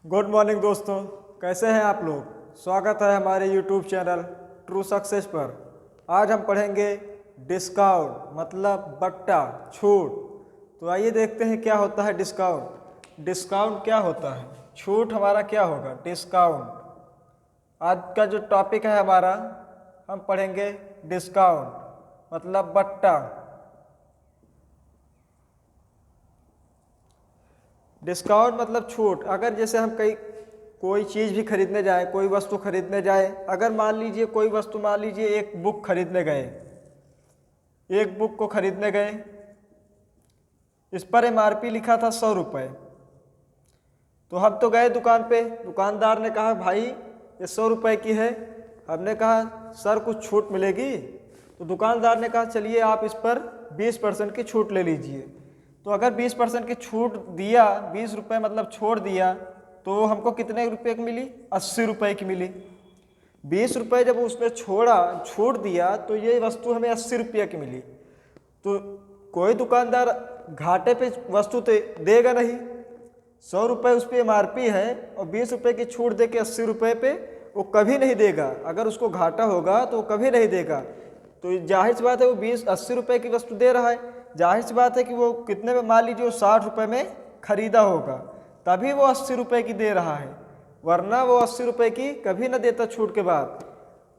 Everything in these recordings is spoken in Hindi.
गुड मॉर्निंग दोस्तों, कैसे हैं आप लोग। स्वागत है हमारे यूट्यूब चैनल ट्रू सक्सेस पर। आज हम पढ़ेंगे डिस्काउंट मतलब बट्टा छूट। तो आइए देखते हैं क्या होता है डिस्काउंट। डिस्काउंट क्या होता है, छूट हमारा क्या होगा डिस्काउंट। आज का जो टॉपिक है हमारा, हम पढ़ेंगे डिस्काउंट मतलब बट्टा। डिस्काउंट मतलब छूट। अगर जैसे हम कोई चीज़ भी खरीदने जाए, कोई वस्तु खरीदने जाए, अगर मान लीजिए कोई वस्तु, मान लीजिए एक बुक खरीदने गए, एक बुक को खरीदने गए, इस पर एमआरपी लिखा था 100 रुपये। तो हम तो गए दुकान पे, दुकानदार ने कहा भाई ये 100 रुपये की है। हमने कहा सर कुछ छूट मिलेगी। तो दुकानदार ने कहा चलिए आप इस पर 20% की छूट ले लीजिए। तो अगर 20% की छूट दिया, 20 रुपये मतलब छोड़ दिया, तो हमको कितने रुपए की मिली, 80 रुपये की मिली। 20 रुपये जब उसने छूट दिया तो ये वस्तु हमें 80 रुपये की मिली। तो कोई दुकानदार घाटे पे वस्तु तो देगा नहीं। 100 रुपये उस पर एमआरपी है और 20 रुपये की छूट दे के 80 रुपये पे वो कभी नहीं देगा। अगर उसको घाटा होगा तो वो कभी नहीं देगा। तो जाहिर सी बात है वो 80 रुपये की वस्तु दे रहा है, जाहिर सी बात है कि वो कितने में, मान लीजिए वो 60 रुपये में खरीदा होगा, तभी वो 80 रुपये की दे रहा है, वरना वो 80 रुपये की कभी ना देता छूट के बाद।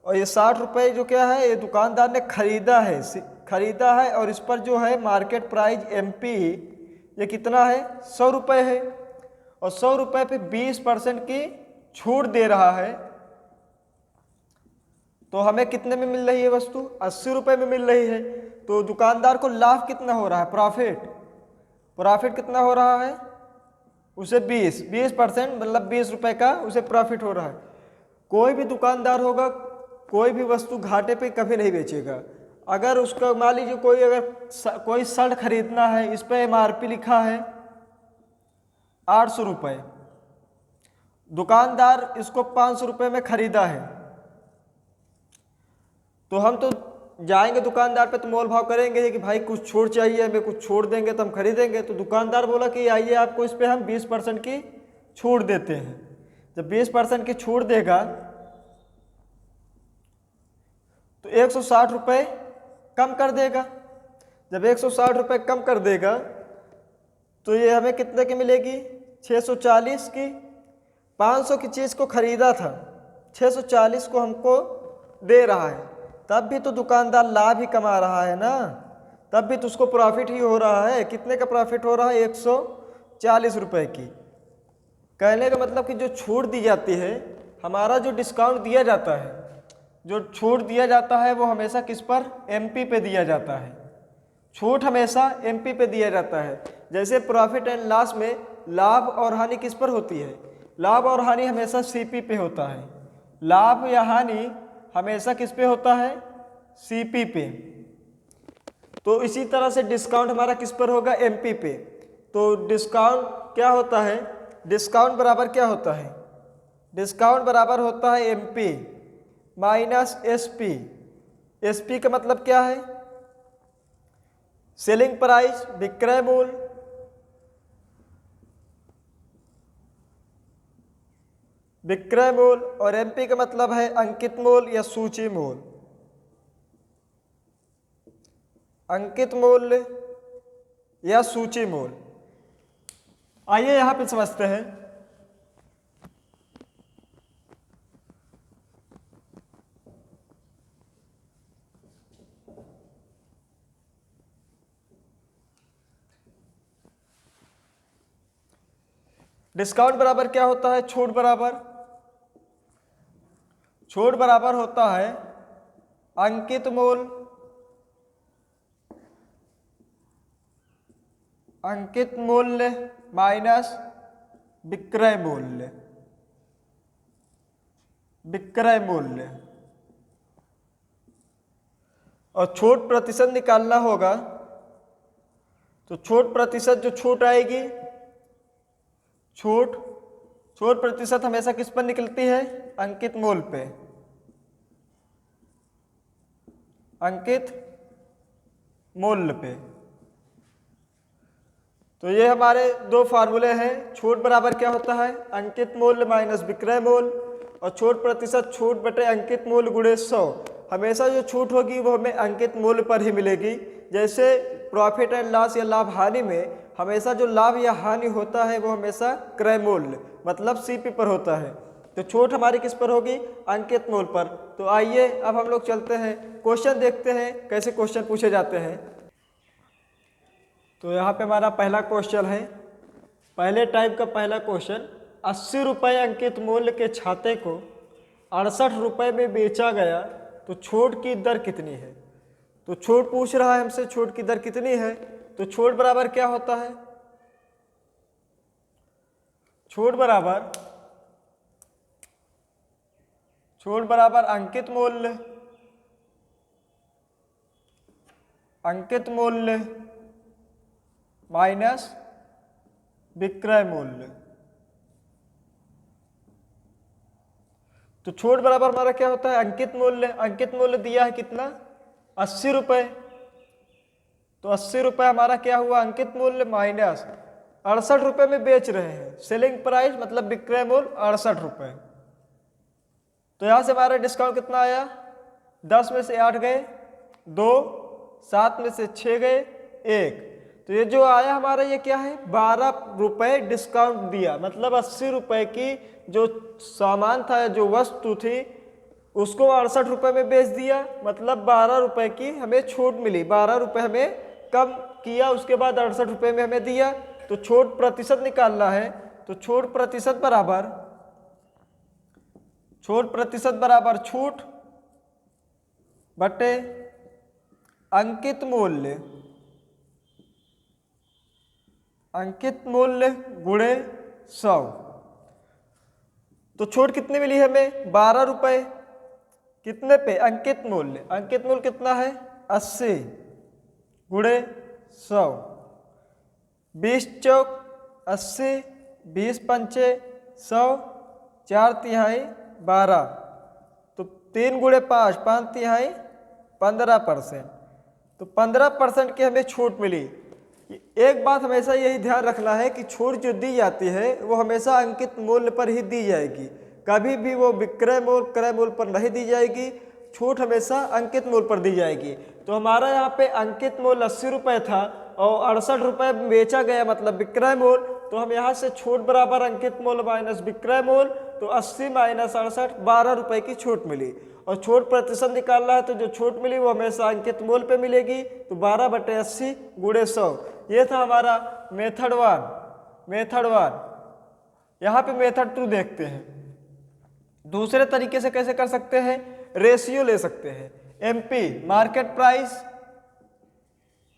और ये 60 रुपये जो क्या है, ये दुकानदार ने खरीदा है और इस पर जो है मार्केट प्राइस एमपी ये कितना है, 100 रुपये है। और 100 रुपये पे 20% की छूट दे रहा है, तो हमें कितने में मिल रही है वस्तु, 80 रुपये में मिल रही है। तो दुकानदार को लाभ कितना हो रहा है, प्रॉफिट कितना हो रहा है उसे 20% मतलब 20 रुपये का उसे प्रॉफिट हो रहा है। कोई भी दुकानदार होगा, कोई भी वस्तु घाटे पे कभी नहीं बेचेगा। अगर उसका मान लीजिए कोई शर्ट खरीदना है, इस पर एमआरपी लिखा है 800 रुपये, दुकानदार इसको 500 रुपये में खरीदा है, तो हम तो जाएंगे दुकानदार पे तो मोल भाव करेंगे कि भाई कुछ छूट चाहिए हमें, कुछ छोड़ देंगे तो हम खरीदेंगे। तो दुकानदार बोला कि आइए आपको इस पे हम 20% की छूट देते हैं। जब 20% की छूट देगा तो 160 रुपये कम कर देगा। जब 160 रुपये कम कर देगा तो ये हमें कितने की मिलेगी, 640 की। 500 की चीज़ को खरीदा था, 640 को हमको दे रहा है, तब भी तो दुकानदार लाभ ही कमा रहा है ना, तब भी तो उसको प्रॉफिट ही हो रहा है। कितने का प्रॉफिट हो रहा है, 140 रुपये की। कहने का मतलब कि जो छूट दी जाती है, हमारा जो डिस्काउंट दिया जाता है, जो छूट दिया जाता है वो हमेशा किस पर, एमपी पे दिया जाता है। छूट हमेशा एमपी पे दिया जाता है। जैसे प्रॉफिट एंड लॉस में लाभ और हानि किस पर होती है, लाभ और हानि हमेशा सीपी पे होता है। लाभ या हानि हमेशा किस पे होता है, सीपी पे। तो इसी तरह से डिस्काउंट हमारा किस पर होगा, एमपी पे। तो डिस्काउंट क्या होता है, डिस्काउंट बराबर क्या होता है, डिस्काउंट बराबर होता है एमपी माइनस एसपी। एसपी का मतलब क्या है, सेलिंग प्राइस, विक्रय मूल्य, विक्रय मूल्य। और एमपी का मतलब है अंकित मूल्य या सूची मूल्य, अंकित मूल्य या सूची मूल्य। आइए यहां पे समझते हैं। डिस्काउंट बराबर क्या होता है, छूट बराबर होता है अंकित मूल्य, अंकित मूल्य माइनस विक्रय मूल्य, विक्रय मूल्य। और छूट प्रतिशत निकालना होगा, तो छूट प्रतिशत जो छूट आएगी, छूट प्रतिशत हमेशा किस पर निकलती है, अंकित मूल्य पे, अंकित मूल्य पे। तो ये हमारे दो फार्मूले हैं। छूट बराबर क्या होता है, अंकित मूल्य माइनस विक्रय मूल्य, और छूट प्रतिशत छूट बटे अंकित मूल्य गुणे 100। हमेशा जो छूट होगी वो हमें अंकित मूल्य पर ही मिलेगी। जैसे प्रॉफिट एंड लॉस या लाभ हानि में हमेशा जो लाभ या हानि होता है वो हमेशा क्रय मूल्य मतलब सीपी पर होता है। तो छूट हमारी किस पर होगी, अंकित मूल्य पर। तो आइए अब हम लोग चलते हैं क्वेश्चन देखते हैं कैसे क्वेश्चन पूछे जाते हैं। तो यहाँ पे हमारा पहला क्वेश्चन है, पहले टाइप का पहला क्वेश्चन, 80 रुपये अंकित मूल्य के छाते को 68 रुपये में बेचा गया तो छूट की दर कितनी है। तो छूट पूछ रहा है हमसे, छूट की दर कितनी है। तो छूट बराबर क्या होता है, छूट बराबर अंकित मूल्य माइनस विक्रय मूल्य। तो छूट बराबर हमारा क्या होता है, अंकित मूल्य दिया है कितना, 80 रुपये। तो 80 रुपये हमारा क्या हुआ, अंकित मूल्य माइनस 68 रुपये में बेच रहे हैं, सेलिंग प्राइस मतलब विक्रय मूल्य 68 रुपये। तो यहाँ से हमारा डिस्काउंट कितना आया, 10 में से 8 गए 2, 7 में से 6 गए 1। तो ये जो आया हमारा ये क्या है, 12 रुपये डिस्काउंट दिया, मतलब 80 रुपये की जो सामान था, जो वस्तु थी, उसको 68 रुपये में बेच दिया, मतलब 12 रुपये की हमें छूट मिली। 12 रुपये हमें कम किया, उसके बाद 68 रुपये में हमें दिया। तो छूट प्रतिशत निकालना है। तो छूट प्रतिशत बराबर छूट बटे अंकित मूल्य गुणे 100। तो छूट कितनी मिली हमें, 12 रुपये, कितने पे, अंकित मूल्य कितना है 80 गुणे 100, 20 चौक 80, 20 पंचे 100, 4 तिहाई 12, तो 3 गुणे 5, 5 तिहाई 15%। तो 15% की हमें छूट मिली। एक बात हमेशा यही ध्यान रखना है कि छूट जो दी जाती है वो हमेशा अंकित मूल्य पर ही दी जाएगी, कभी भी वो विक्रय मूल्य क्रय मूल्य पर नहीं दी जाएगी। छूट हमेशा अंकित मूल्य पर दी जाएगी। तो हमारा यहाँ पे अंकित मूल्य 80 रुपये था और 68 रुपये बेचा गया मतलब विक्रय मूल्य। तो हम यहाँ से छूट बराबर अंकित मूल्य माइनस विक्रय मूल्य, तो 80 माइनस 68, 12 रुपये की छूट मिली। और छूट प्रतिशत निकालना है तो जो छूट मिली वो हमेशा अंकित मूल्य पे मिलेगी। तो 12/80 गुणे 100। ये था हमारा मेथड 1। यहाँ पे मेथड 2 देखते हैं। दूसरे तरीके से कैसे कर सकते हैं, रेशियो ले सकते हैं। MP market price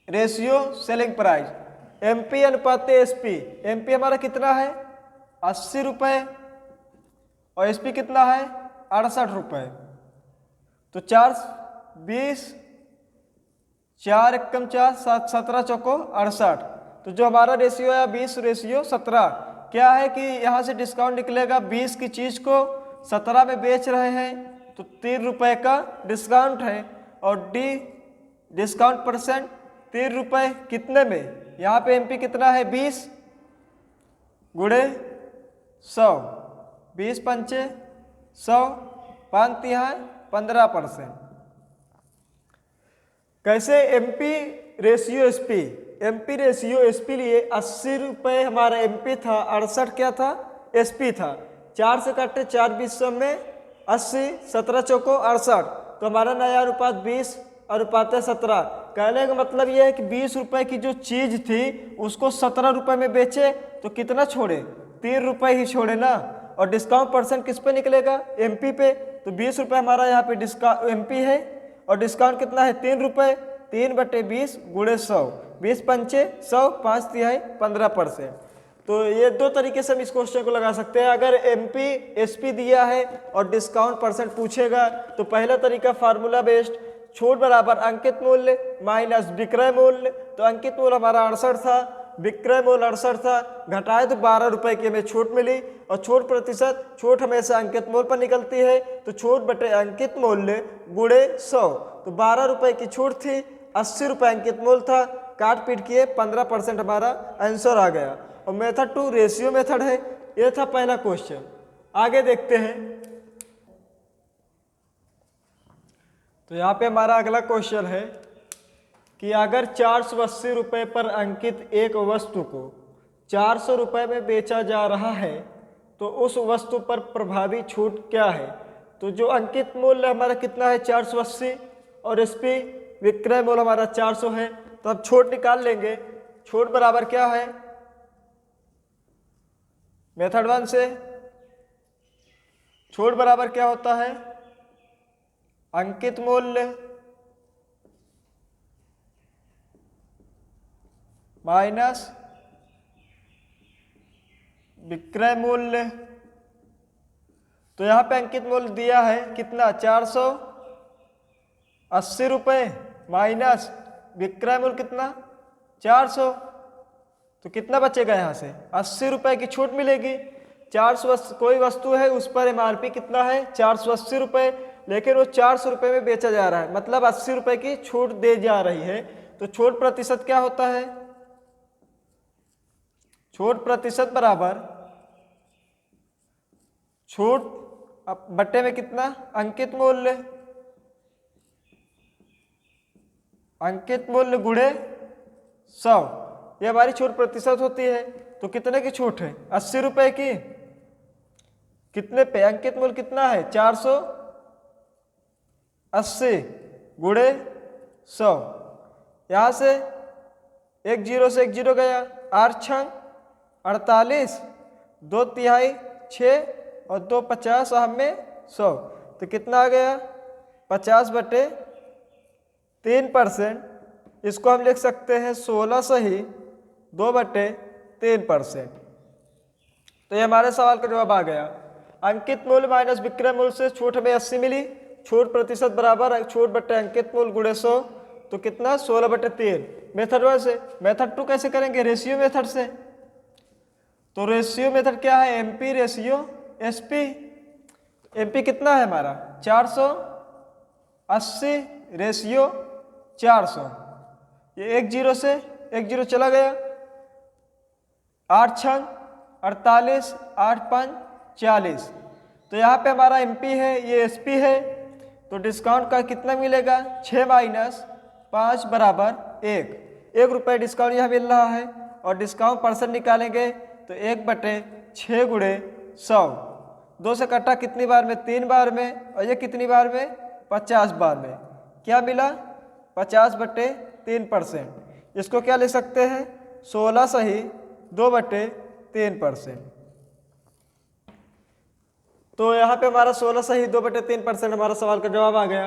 ratio selling price, MP अनुपात एसपी। एमपी हमारा कितना है 80 रुपये और एसपी कितना है 68 रुपये। तो 4 20, 4 एकम 4, 7 17 चौको 68। तो जो हमारा रेशियो है 20/17। क्या है कि यहाँ से डिस्काउंट निकलेगा, 20 की चीज़ को 17 में बेच रहे हैं तो 3 रुपये का डिस्काउंट है। और डिस्काउंट परसेंट 3 रुपये कितने में, यहाँ पे एमपी कितना है 20 गुणे 100, 20 पंचे 100, 5 तिहाई 15%। कैसे, एमपी रेशियो एसपी लिए 80 रुपये हमारा एमपी था, 68 क्या था एसपी था। 4 से काटे 4 20 में 80, 17 चौको 68। तो हमारा नया अनुपात 20 अनुपात 17। कहने का मतलब यह है कि 20 रुपये की जो चीज़ थी उसको 17 रुपये में बेचे तो कितना छोड़े, 3 रुपये ही छोड़े ना। और डिस्काउंट परसेंट किस पे निकलेगा, एमपी पे। तो 20 रुपये हमारा यहाँ पे डिस्काउंट एमपी है और डिस्काउंट कितना है 3 रुपये। 3/20 गुणे 100, 20 पंचे 100, 5 तिहाई 15%। तो ये दो तरीके से हम इस क्वेश्चन को लगा सकते हैं। अगर एमपी एसपी दिया है और डिस्काउंट परसेंट पूछेगा तो पहला तरीका फार्मूला बेस्ड, छूट बराबर अंकित मूल्य माइनस विक्रय मूल्य। तो अंकित मूल्य हमारा 68 था, विक्रय मूल्य 68 था, घटाए तो 12 रुपये की हमें छूट मिली। और छूट प्रतिशत, छूट हमेशा अंकित मूल्य पर निकलती है, तो छूट बटे अंकित मूल्य गुणे 100। तो 12 रुपये की छूट थी, 80 रुपये अंकित मूल्य था, काट पीट किए 15% हमारा आंसर आ गया। और मेथड 2 रेशियो मेथड है। ये था पहला क्वेश्चन। आगे देखते हैं। तो यहाँ पे हमारा अगला क्वेश्चन है कि अगर 480 रुपये पर अंकित एक वस्तु को 400 रुपये में बेचा जा रहा है तो उस वस्तु पर प्रभावी छूट क्या है। तो जो अंकित मूल्य हमारा कितना है 480 और इस पे विक्रय मूल्य हमारा 400 है, तो अब छूट निकाल लेंगे। छूट बराबर क्या है मेथड 1 से, छूट बराबर क्या होता है अंकित मूल्य माइनस विक्रय मूल्य। तो यहां पे अंकित मूल्य दिया है कितना 480 रुपये माइनस विक्रय मूल्य कितना 400। तो कितना बचेगा यहाँ से 80 रुपये की छूट मिलेगी। 480 कोई वस्तु है उस पर एमआरपी कितना है 480 रुपये, लेकिन वो 400 रुपये में बेचा जा रहा है, मतलब 80 रुपये की छूट दे जा रही है। तो छूट प्रतिशत क्या होता है, छूट प्रतिशत बराबर छूट बट्टे में कितना अंकित मूल्य, अंकित मूल्य गुणे 100, ये हमारी छूट प्रतिशत होती है। तो कितने की छूट है 80 रुपये की, कितने पे अंकित मूल्य कितना है 480 गुणे 100। यहां से एक जीरो से एक जीरो गया, 8 छंग 48, 2 तिहाई 6 और 2 50 और हमें 100। तो कितना आ गया 50/3%। इसको हम लिख सकते हैं 16 सही 2/3%। तो ये हमारे सवाल का जवाब आ गया। अंकित मूल्य माइनस विक्रय मूल्य से छूट हमें 80 मिली, छूट प्रतिशत बराबर छूट बट्टे अंकित मूल्य गुणे 100, तो कितना 16/3। मेथड 1 से। मेथड 2 कैसे करेंगे रेशियो मेथड से। तो रेशियो मेथड क्या है एमपी रेशियो एसपी। एमपी कितना है हमारा 480 रेशियो 400, ये एक जीरो से एक जीरो चला गया, 8 छंग 48 8 5 40। तो यहाँ पे हमारा एमपी है ये एसपी है। तो डिस्काउंट का कितना मिलेगा 6 माइनस 5 बराबर 1 रुपये डिस्काउंट यहाँ मिल रहा है। और डिस्काउंट परसेंट निकालेंगे तो 1/6 गुणे 100, 2 से कटा कितनी बार में 3 बार में, और ये कितनी बार में 50 बार में। क्या मिला 50/3%। इसको क्या लिख सकते हैं 16 सही 2/3%। तो यहाँ पे हमारा 16 सही 2/3% हमारा सवाल का जवाब आ गया।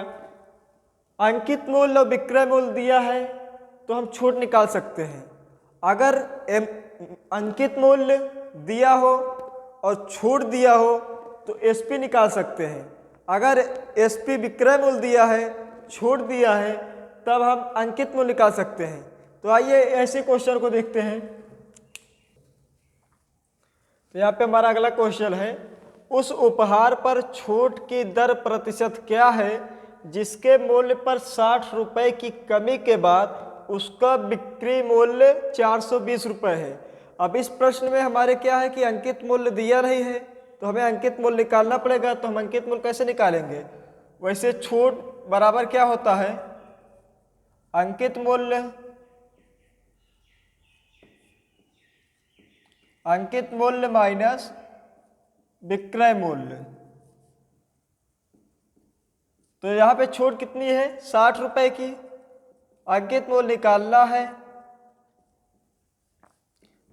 अंकित मूल्य और विक्रय मूल्य दिया है तो हम छूट निकाल सकते हैं। अगर अंकित मूल्य दिया हो और छूट दिया हो तो एसपी निकाल सकते हैं। अगर एसपी विक्रय मूल्य दिया है छूट दिया है तब हम अंकित मूल्य निकाल सकते हैं। तो आइए ऐसे क्वेश्चन को देखते हैं। तो यहाँ पे हमारा अगला क्वेश्चन है उस उपहार पर छूट की दर प्रतिशत क्या है जिसके मूल्य पर 60 रुपये की कमी के बाद उसका बिक्री मूल्य 420 रुपये है। अब इस प्रश्न में हमारे क्या है कि अंकित मूल्य दिया नहीं है तो हमें अंकित मूल्य निकालना पड़ेगा। तो हम अंकित मूल्य कैसे निकालेंगे, वैसे छूट बराबर क्या होता है अंकित मूल्य माइनस विक्रय मूल्य। तो यहाँ पे छूट कितनी है 60 रुपये की, अंकित मूल्य निकालना है,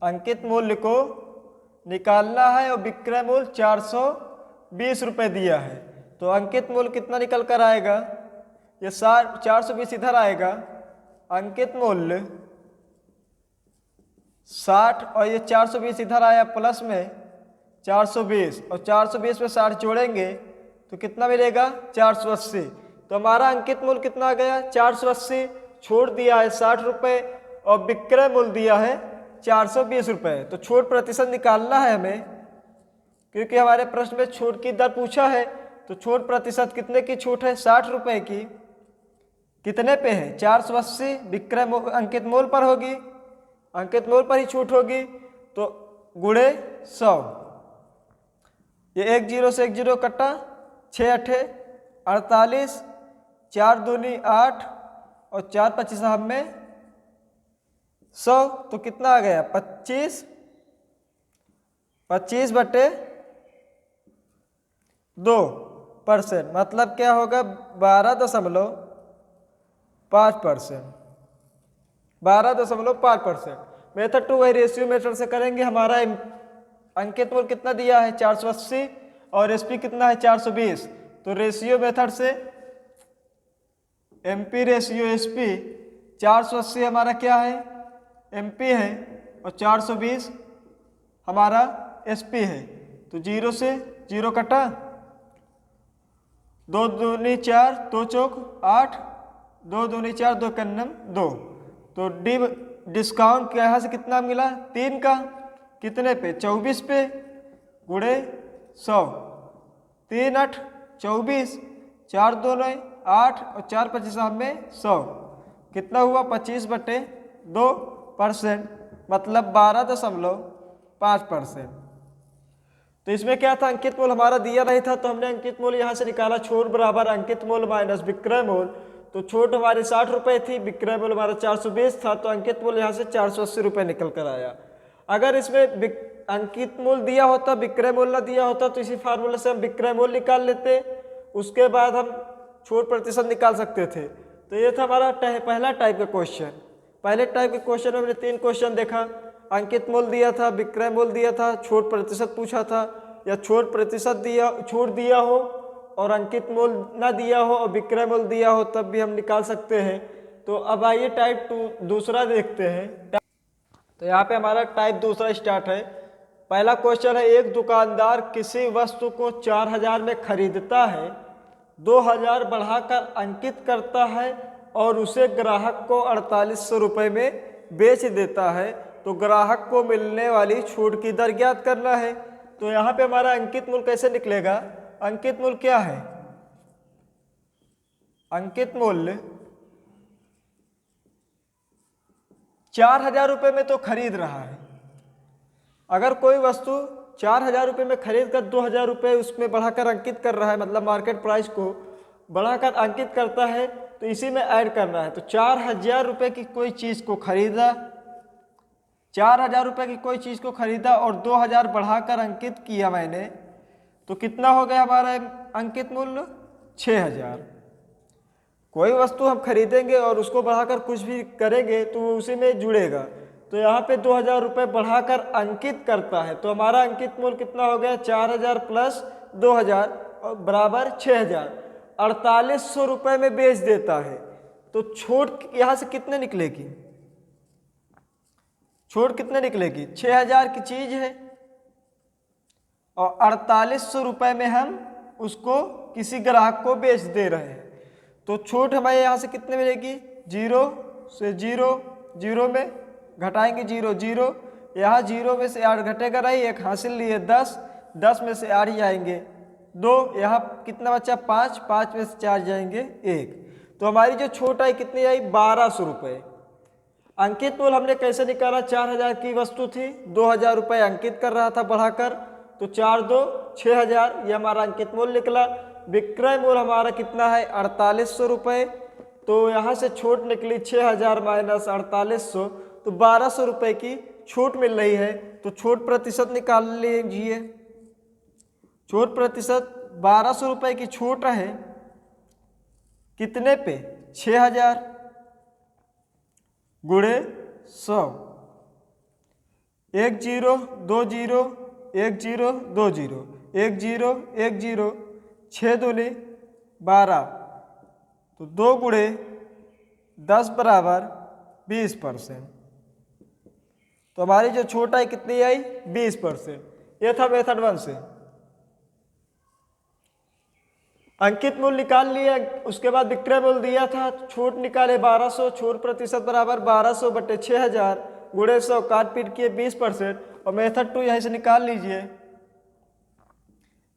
अंकित मूल्य को निकालना है और विक्रय मूल्य 420 रुपये दिया है। तो अंकित मूल्य कितना निकल कर आएगा, ये 420 इधर आएगा, अंकित मूल्य 60 और ये 420 इधर आया प्लस में 420 और 420 में 60 जोड़ेंगे तो कितना मिलेगा 480। तो हमारा अंकित मूल्य कितना आ गया 480, छूट दिया है 60 रुपये और विक्रय मूल्य दिया है 420 रुपये। तो छूट प्रतिशत निकालना है हमें, क्योंकि हमारे प्रश्न में छूट की दर पूछा है। तो छूट प्रतिशत कितने की छूट है 60 रुपये की, कितने पे है, 480, विक्रय अंकित मूल्य पर होगी, अंकित मूल्य पर ही छूट होगी, तो गुणे 100। ये 1 0 से 1 0 कटा, 6 8 48, 4 दूनी 8 और 4 25 में 100, तो कितना आ गया 25 बटे 2%, मतलब क्या होगा 12.5%, 12.5%। मेथड 2 वही रेशियो मेथड से करेंगे। हमारा अंकित मूल्य कितना दिया है 480 और एसपी कितना है 420, तो रेशियो मेथड से एमपी रेशियो एसपी 480 हमारा क्या है एमपी है और 420 हमारा एसपी है, तो 0 से 0 कटा, 2 दूनी 4, 2 चौक 8, 2 दूनी 4, 2 कन्नम 2, तो डिस्काउंट यहाँ से कितना मिला 3 का, कितने पे 24 पे, गुणे 100, 3 8 24, 4 2 9 8 और 4 25 में 100, कितना हुआ 25/2%, मतलब 12.5%। तो इसमें क्या था, अंकित मूल्य हमारा दिया नहीं था, तो हमने अंकित मूल्य यहाँ से निकाला, छोट बराबर अंकित मूल्य माइनस विक्रय मूल्य। तो छोट हमारी 60 रुपये थी, विक्रय मूल्य हमारा 420 था, तो अंकित मूल्य यहाँ से 480 रुपये निकल कर आया। अगर इसमें अंकित मूल्य दिया होता, विक्रय मूल्य न दिया होता, तो इसी फार्मूले से हम विक्रय मूल्य निकाल लेते, उसके बाद हम छूट प्रतिशत निकाल सकते थे। तो ये था हमारा पहला टाइप का क्वेश्चन। पहले टाइप के क्वेश्चन में हमने 3 क्वेश्चन देखा, अंकित मूल्य दिया था, विक्रय मूल्य दिया था, छूट प्रतिशत पूछा था, या छूट प्रतिशत दिया, छूट दिया हो और अंकित मूल्य ना दिया हो और विक्रय मूल्य दिया हो, तब भी हम निकाल सकते हैं। तो अब आइए टाइप 2 दूसरा देखते हैं। तो यहाँ पे हमारा टाइप दूसरा स्टार्ट है। पहला क्वेश्चन है, एक दुकानदार किसी वस्तु को 4000 में खरीदता है, 2000 बढ़ाकर अंकित करता है और उसे ग्राहक को 4800 रुपये में बेच देता है, तो ग्राहक को मिलने वाली छूट की दर ज्ञात करना है। तो यहाँ पे हमारा अंकित मूल्य कैसे निकलेगा, अंकित मूल्य क्या है, अंकित मूल्य 4000 रुपये में तो खरीद रहा है। अगर कोई वस्तु 4000 रुपये में खरीद कर 2000 रुपये उसमें बढ़ाकर अंकित कर रहा है, मतलब मार्केट प्राइस को बढ़ाकर अंकित करता है, तो इसी में ऐड करना है। तो 4000 रुपये की कोई चीज़ को खरीदा, 4000 रुपये की कोई चीज़ को खरीदा और 2000 बढ़ाकर अंकित किया मैंने, तो कितना हो गया हमारा अंकित मूल्य 6000। कोई वस्तु हम खरीदेंगे और उसको बढ़ाकर कुछ भी करेंगे तो वो उसी में जुड़ेगा। तो यहाँ पे 2000 रुपये बढ़ाकर अंकित करता है, तो हमारा अंकित मूल्य कितना हो गया 4000 प्लस 2000 बराबर 6000, 4800 रुपये में बेच देता है। तो छूट यहाँ से कितने निकलेगी, छूट कितने निकलेगी, 6000 की चीज है और 4800 रुपये में हम उसको किसी ग्राहक को बेच दे रहे हैं, तो छूट हमें यहाँ से कितने मिलेगी, 0 से 0, 0 में घटाएंगे 0 0, यहाँ 0 में से 8 घटेगा नहीं, 1 हासिल लिए 10, 10 में से 8 ही जाएंगे 2, यहाँ कितना बचा 5, 5 में से 4 जाएंगे 1, तो हमारी जो छूट आई कितनी आई 1200 रुपये। अंकित मूल्य हमने कैसे निकाला, 4000 की वस्तु थी, 2000 रुपये अंकित कर रहा था बढ़ाकर, तो 4 2 6000, ये हमारा अंकित मूल्य निकला। विक्रय मूल्य हमारा कितना है 4800 रुपये, तो यहाँ से छूट निकली 6000 माइनस 4800, तो 1200 रुपये की छूट मिल रही है। तो छूट प्रतिशत निकाल लीजिए, छूट प्रतिशत 1200 रुपये की छूट है कितने पे 6000 गुणे 100, 1 0 2 0 1 0 2 0 1 0 1 0, 6 दूनी 12, तो 2 गुणे 10 बराबर 20%। तो हमारी जो छूट आई कितनी आई 20%। ये था मेथड 1 से। अंकित मूल्य निकाल लिया, उसके बाद विक्रय मूल्य दिया था, छूट निकाले 1200, छूट प्रतिशत बराबर 1200 बटे 6000 गुणे 100, काट पीट किए 20%। और मेथड 2 यहीं से निकाल लीजिए,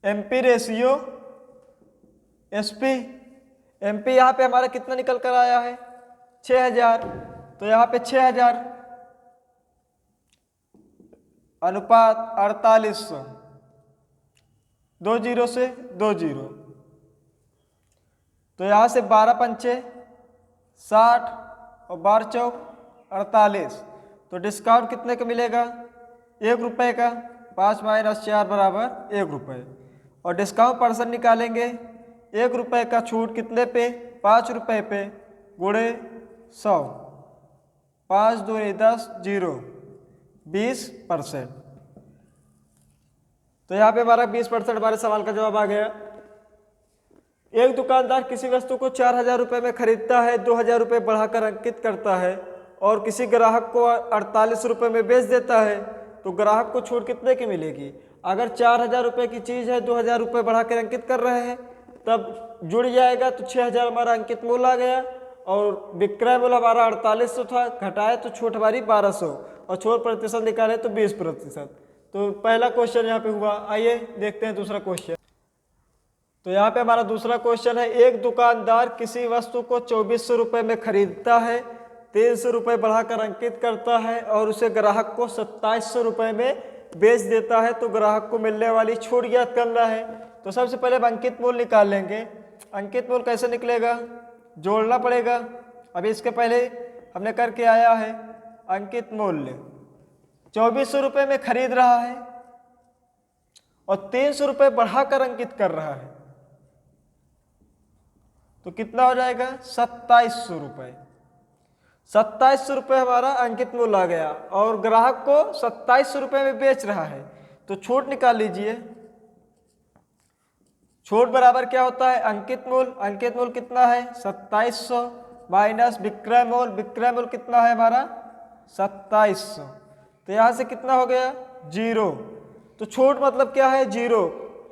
एमपी रेशियो एसपी, MP यहाँ पे हमारा कितना निकल कर आया है 6000, तो यहाँ पे 6000 अनुपात 4800, 2 0 से 2 0, तो यहाँ से 12 पंचे 60 और 12 चौक 48, तो डिस्काउंट कितने का मिलेगा 1 रुपये का। 5 - 4 बराबर 1 रुपये, और डिस्काउंट परसेंट निकालेंगे 1 रुपये का छूट कितने पे 5 रुपये पे गुणे 100, 5 दूनी 10 0, 20%। तो यहाँ पे हमारा 20% हमारे सवाल का जवाब आ गया। एक दुकानदार किसी वस्तु को 4000 रुपये में खरीदता है, 2000 रुपये बढ़ाकर अंकित करता है और किसी ग्राहक को 48 रुपये में बेच देता है, तो ग्राहक को छूट कितने की मिलेगी। अगर 4000 रुपये की चीज़ है, 2000 रुपये बढ़ाकर अंकित कर रहे हैं, तब जुड़ जाएगा तो 6000 हमारा अंकित मूल्य आ गया, और विक्रय मूल्य हमारा 4800 था, घटाए तो छूट हमारी 1200, और छूट प्रतिशत निकाले तो 20%। तो पहला क्वेश्चन यहाँ पे हुआ। आइए देखते हैं दूसरा क्वेश्चन। तो यहाँ पे हमारा दूसरा क्वेश्चन है, एक दुकानदार किसी वस्तु को 2400 रुपये में खरीदता है, 300 रुपये बढ़ाकर अंकित करता है और उसे ग्राहक को 2700 रुपये में बेच देता है, तो ग्राहक को मिलने वाली छूट ज्ञात करना है। तो सबसे पहले हम अंकित मूल्य निकाल लेंगे। अंकित मूल्य कैसे निकलेगा, जोड़ना पड़ेगा। अभी इसके पहले हमने करके आया है। अंकित मूल्य 2400 रुपये में खरीद रहा है और 300 रुपये बढ़ाकर अंकित कर रहा है, तो कितना हो जाएगा 2700 रुपये। 2700 रुपये हमारा अंकित मूल्य आ गया, और ग्राहक को 2700 रुपये में बेच रहा है, तो छूट निकाल लीजिए। छूट बराबर क्या होता है अंकित मूल्य। अंकित मूल्य कितना है 2700 माइनस विक्रय मूल्य। विक्रय मूल्य कितना है हमारा 2700, तो यहाँ से कितना हो गया 0। तो छूट मतलब क्या है 0,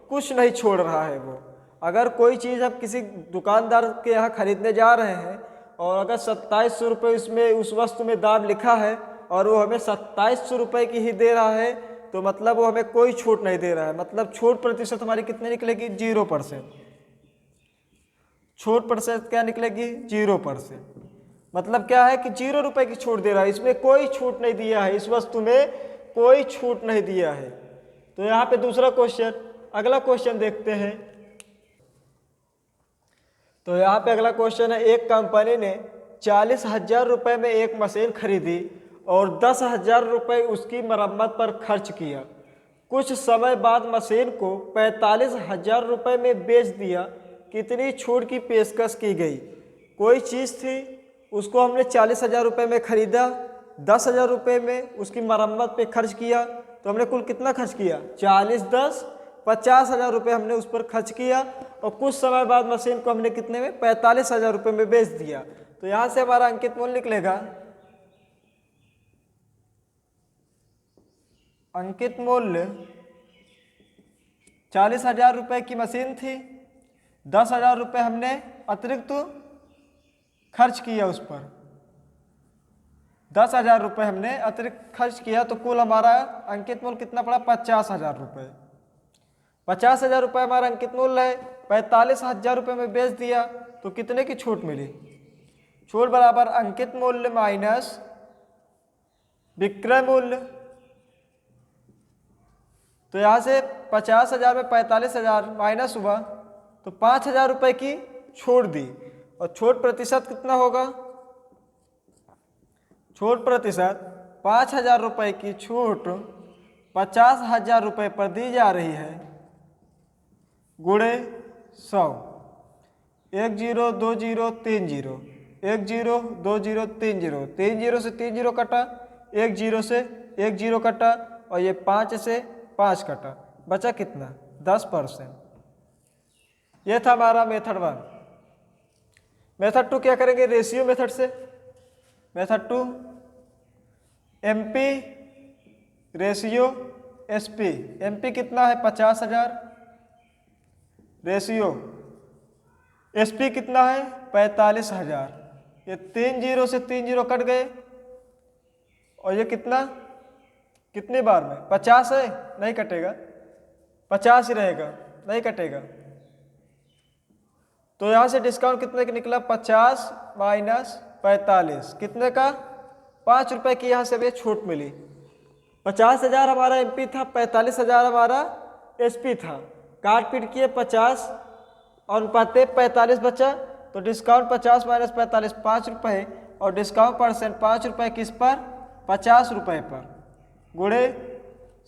कुछ नहीं छोड़ रहा है वो। अगर कोई चीज़ आप किसी दुकानदार के यहाँ खरीदने जा रहे हैं और अगर 2700 रुपये उसमें उस वस्तु में दाम लिखा है और वो हमें 2700 रुपये की ही दे रहा है, तो मतलब वो हमें कोई छूट नहीं दे रहा है। मतलब छूट प्रतिशत हमारी कितने निकलेगी 0%। छूट प्रतिशत क्या निकलेगी 0%। मतलब क्या है कि 0 रुपये की छूट दे रहा है, इसमें कोई छूट नहीं दिया है, इस वस्तु में कोई छूट नहीं दिया है। तो यहाँ पे दूसरा क्वेश्चन, अगला क्वेश्चन देखते हैं। तो यहाँ पे अगला क्वेश्चन है, एक कंपनी ने 40,000 रुपये में एक मशीन खरीदी और 10,000 रुपये उसकी मरम्मत पर खर्च किया। कुछ समय बाद मशीन को 45,000 रुपये में बेच दिया। कितनी छूट की पेशकश की गई। कोई चीज़ थी, उसको हमने 40,000 रुपये में खरीदा, 10,000 रुपये में उसकी मरम्मत पे खर्च किया, तो हमने कुल कितना खर्च किया 40 10 50,000 रुपये हमने उस पर खर्च किया, और कुछ समय बाद मशीन को हमने कितने में 45,000 रुपये में बेच दिया। तो यहाँ से हमारा अंकित मूल्य निकलेगा, अंकित मूल्य 40,000 रुपये की मशीन थी, 10,000 रुपये हमने अतिरिक्त खर्च किया उस पर, 10,000 रुपये हमने अतिरिक्त खर्च किया, तो कुल हमारा अंकित मूल्य कितना पड़ा 50,000 रुपये। 50,000 रुपये हमारा अंकित मूल्य है, 45,000 रुपये में बेच दिया, तो कितने की छूट मिली। छूट बराबर अंकित मूल्य माइनस विक्रय मूल्य। तो यहाँ से 50,000 में 45,000 माइनस हुआ, तो 5,000 रुपये की छूट दी, और छूट प्रतिशत कितना होगा, छूट प्रतिशत 5,000 रुपये की छूट 50,000 रुपये पर दी जा रही है, गुणे 100। 1 0 2 0 3 0, 1 0 2 0 3 0, 3 0 से 3 0 कटा, 1 0 से 1 0 कटा, और ये 5 से 5 कटा, बचा कितना 10%। ये था हमारा मेथड 1। मेथड 2 क्या करेंगे, रेशियो मेथड से। Method 2 MP ratio SP। MP कितना है 50,000, रेशियो SP कितना है 45,000। ये 3 0 से 3 0 कट गए, और ये कितना कितने बार में 50 है, नहीं कटेगा, 50 ही रहेगा, नहीं कटेगा। तो यहाँ से डिस्काउंट कितने का निकला, 50 माइनस 45 कितने का, 5 रुपये की यहाँ से भी छूट मिली। 50,000 हमारा एमपी था, 45,000 हमारा एसपी था। काट पीट किए 50 और अनुपाते 45 बचा, तो डिस्काउंट 50 माइनस 45 5 रुपये और डिस्काउंट परसेंट 5 रुपये किस पर, 50 रुपये पर, गुणे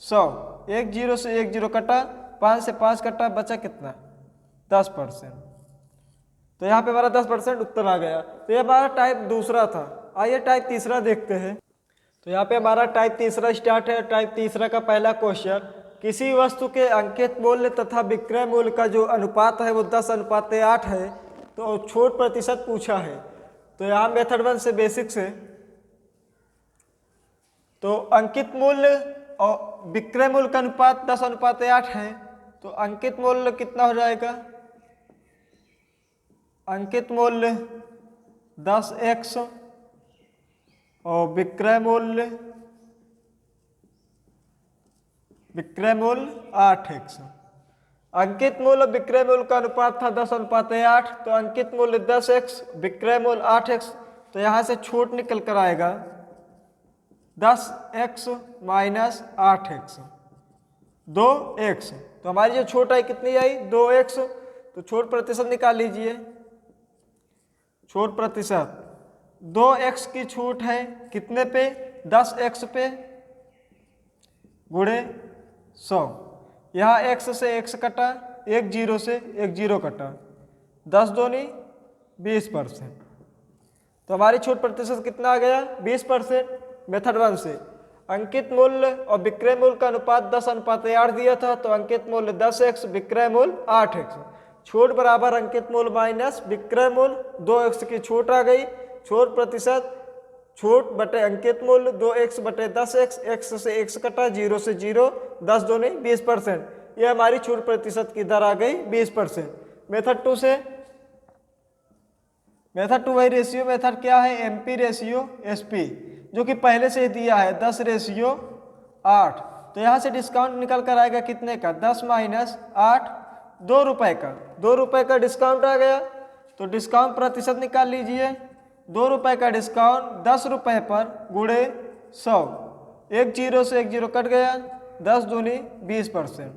100। 1 जीरो से 1 जीरो कटा, 5 से 5 कटा, बचा कितना, 10%। तो यहाँ पे हमारा 10% उत्तर आ गया। तो ये हमारा टाइप दूसरा था। आइए टाइप तीसरा देखते हैं। तो यहाँ पे हमारा टाइप तीसरा स्टार्ट है। टाइप तीसरा का पहला क्वेश्चन, किसी वस्तु के अंकित मूल्य तथा विक्रय मूल्य का जो अनुपात है वो 10:8 है, तो छूट प्रतिशत पूछा है। तो यहाँ मेथड 1 से बेसिक से, तो अंकित मूल्य और विक्रय मूल्य का अनुपात 10:8 है, तो अंकित मूल्य कितना हो जाएगा, अंकित मूल्य 10x और विक्रय मूल्य 8x। अंकित मूल्य विक्रय मूल्य का अनुपात था 10:8, तो अंकित मूल्य 10x, विक्रय मूल्य 8x। तो यहाँ से छूट निकल कर आएगा 10x माइनस 8x, 2x। तो हमारी जो छूट आई कितनी आई, 2x। तो छूट प्रतिशत निकाल लीजिए। छूट प्रतिशत 2x की छूट है कितने पे, 10x पे, गुणे 100। यहाँ x से x कटा, 1 जीरो से 1 जीरो कटा, 10 दूनी 20%। तो हमारी छूट प्रतिशत कितना आ गया, 20%। मेथड 1 से अंकित मूल्य और विक्रय मूल्य का अनुपात 10:8 दिया था, तो अंकित मूल्य 10x, विक्रय मूल्य 8x। छूट बराबर अंकित मूल्य माइनस विक्रय मूल्य, 2x की छूट आ गई। छूट प्रतिशत छूट बटे अंकित मूल्य 2x बटे 10x, x से x कटा, 0 से 0, 10 दूनी 20%। यह हमारी छूट प्रतिशत की दर आ गई 20%। मेथड 2 से, मेथड 2 वही रेशियो मेथड क्या है, एमपी रेशियो एसपी, जो कि पहले से ही दिया है 10:8। तो यहाँ से डिस्काउंट निकल कर आएगा कितने का, 10 माइनस 8, 2 रुपये का, 2 रुपये का डिस्काउंट आ गया। तो डिस्काउंट प्रतिशत निकाल लीजिए। 2 रुपये का डिस्काउंट 10 रुपये पर, गुणे 100। 1 जीरो से 1 जीरो कट गया, 10 दूनी 20%।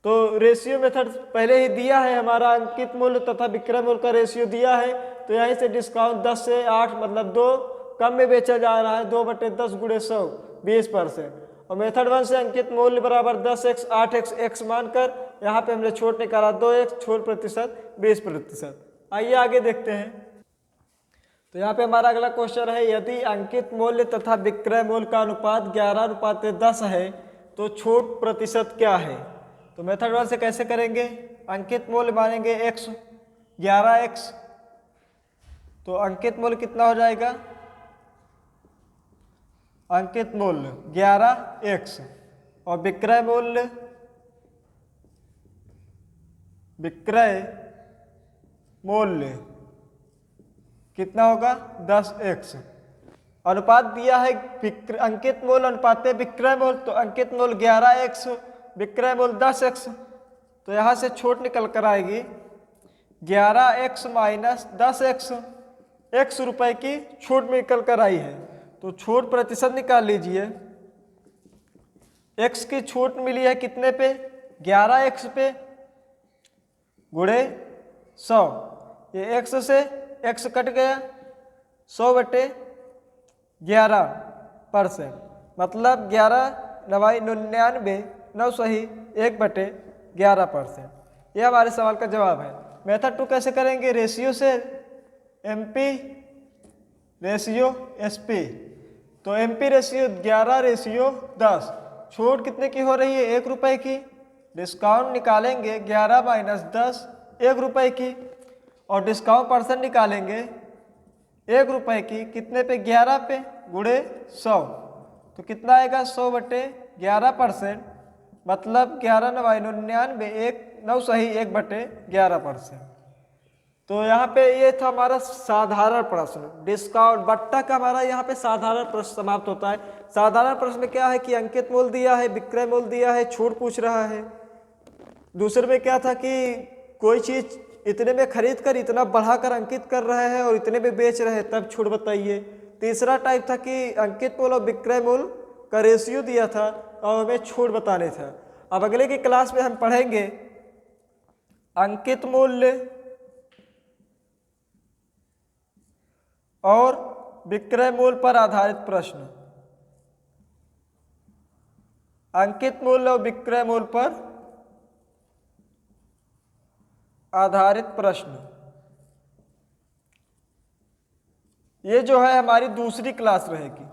तो रेशियो मेथड पहले ही दिया है हमारा, अंकित मूल्य तथा विक्रय मूल्य का रेशियो दिया है। तो यहीं से डिस्काउंट 10 से 8 मतलब 2 कम में बेचा जा रहा है, 2 बटे 10 गुणे 100, 20%। और मेथड 1 से अंकित मूल्य बराबर 10x, 8x, x मानकर यहाँ पे हमने छूट निकाला 2x, छूट प्रतिशत 20%। आइए आगे देखते हैं। तो यहाँ पे हमारा अगला क्वेश्चन है, यदि अंकित मूल्य तथा विक्रय मूल्य का अनुपात 11:10 है, तो छूट प्रतिशत क्या है। तो मेथड 1 से कैसे करेंगे, अंकित मूल्य मानेंगे x, 11x। तो अंकित मूल्य कितना हो जाएगा, अंकित मूल्य 11x और विक्रय मूल्य, विक्रय मूल्य कितना होगा, 10x। अनुपात दिया है अंकित मूल्य अनुपाते विक्रय मूल्य, तो अंकित मूल्य 11x, विक्रय मूल्य 10x। तो यहाँ से छूट निकल कर आएगी 11x माइनस 10x, x रुपए की छूट निकल कर आई है। तो छूट प्रतिशत निकाल लीजिए। x की छूट मिली है कितने पे, 11x पे, गुणे 100। ये x से x कट गया, 100 बटे 11%, मतलब 11×99, 9 सही 1 बटे 11%। यह हमारे सवाल का जवाब है। मेथड 2 कैसे करेंगे, रेशियो से एमपी रेशियो एसपी। तो एमपी रेशियो 11:10, छूट कितने की हो रही है, 1 रुपये की। डिस्काउंट निकालेंगे 11 माइनस 10, 1 रुपये की, और डिस्काउंट परसेंट निकालेंगे 1 रुपये की, कितने पे, 11 पे, गुणे 100। तो कितना आएगा, 100 बटे 11%, मतलब 11×99, 1 9 सही 1 बटे 11%। तो यहाँ पे ये था हमारा साधारण प्रश्न। डिस्काउंट बट्टा का हमारा यहाँ पे साधारण प्रश्न समाप्त होता है। साधारण प्रश्न में क्या है कि अंकित मूल्य दिया है, विक्रय मूल्य दिया है, छूट पूछ रहा है। दूसरे में क्या था कि कोई चीज इतने में खरीद कर इतना बढ़ाकर अंकित कर रहे हैं और इतने में बेच रहे हैं, तब छूट बताइए। तीसरा टाइप था कि अंकित मूल्य और विक्रय मूल्य का रेशियो दिया था और हमें छूट बताने था। अब अगले की क्लास में हम पढ़ेंगे अंकित मूल्य और विक्रय मूल्य पर आधारित प्रश्न। अंकित मूल्य और विक्रय मूल्य पर आधारित प्रश्न, ये जो है हमारी दूसरी क्लास रहेगी,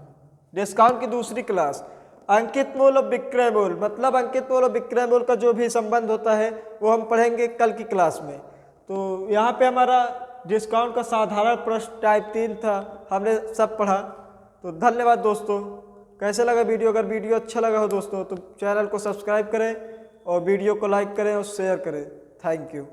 डिस्काउंट की दूसरी क्लास। अंकित मूल्य और विक्रय मूल्य मतलब अंकित मूल्य और विक्रय मूल्य का जो भी संबंध होता है वो हम पढ़ेंगे कल की क्लास में। तो यहाँ पे हमारा डिस्काउंट का साधारण प्रश्न टाइप 3 था, हमने सब पढ़ा। तो धन्यवाद दोस्तों। कैसे लगा वीडियो? अगर वीडियो अच्छा लगा हो दोस्तों तो चैनल को सब्सक्राइब करें और वीडियो को लाइक करें और शेयर करें। Thank you.